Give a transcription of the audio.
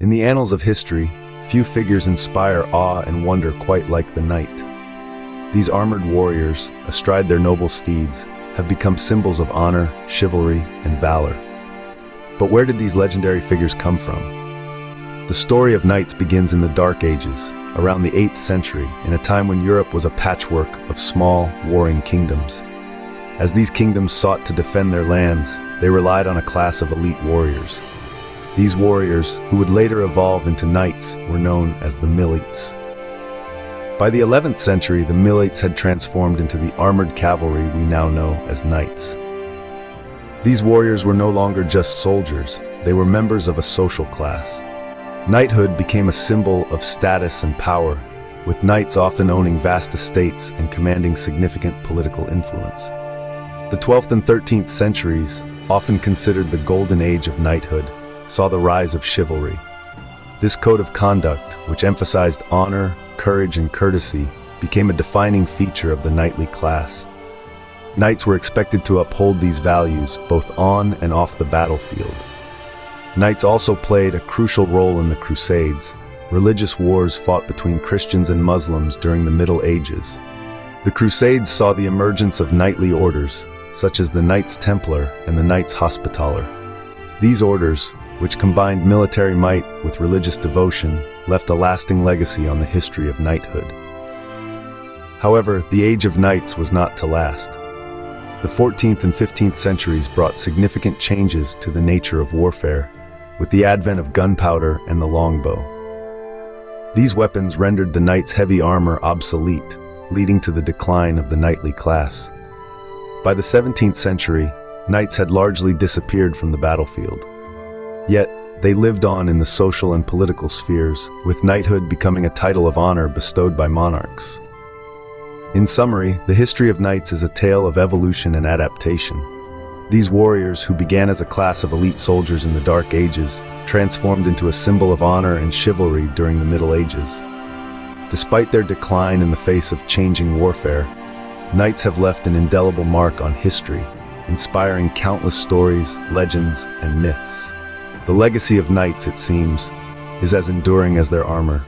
In the annals of history, few figures inspire awe and wonder quite like the knight. These armored warriors, astride their noble steeds, have become symbols of honor, chivalry, and valor. But where did these legendary figures come from? The story of knights begins in the Dark Ages, around the 8th century, in a time when Europe was a patchwork of small, warring kingdoms. As these kingdoms sought to defend their lands, they relied on a class of elite warriors. These warriors, who would later evolve into knights, were known as the milites. By the 11th century, the milites had transformed into the armored cavalry we now know as knights. These warriors were no longer just soldiers, they were members of a social class. Knighthood became a symbol of status and power, with knights often owning vast estates and commanding significant political influence. The 12th and 13th centuries, often considered the golden age of knighthood, saw the rise of chivalry. This code of conduct, which emphasized honor, courage, and courtesy, became a defining feature of the knightly class. Knights were expected to uphold these values both on and off the battlefield. Knights also played a crucial role in the Crusades, religious wars fought between Christians and Muslims during the Middle Ages. The Crusades saw the emergence of knightly orders, such as the Knights Templar and the Knights Hospitaller. These orders, which combined military might with religious devotion, left a lasting legacy on the history of knighthood. However, the Age of Knights was not to last. The 14th and 15th centuries brought significant changes to the nature of warfare, with the advent of gunpowder and the longbow. These weapons rendered the knight's heavy armor obsolete, leading to the decline of the knightly class. By the 17th century, knights had largely disappeared from the battlefield. Yet, they lived on in the social and political spheres, with knighthood becoming a title of honor bestowed by monarchs. In summary, the history of knights is a tale of evolution and adaptation. These warriors, who began as a class of elite soldiers in the Dark Ages, transformed into a symbol of honor and chivalry during the Middle Ages. Despite their decline in the face of changing warfare, knights have left an indelible mark on history, inspiring countless stories, legends, and myths. The legacy of knights, it seems, is as enduring as their armor.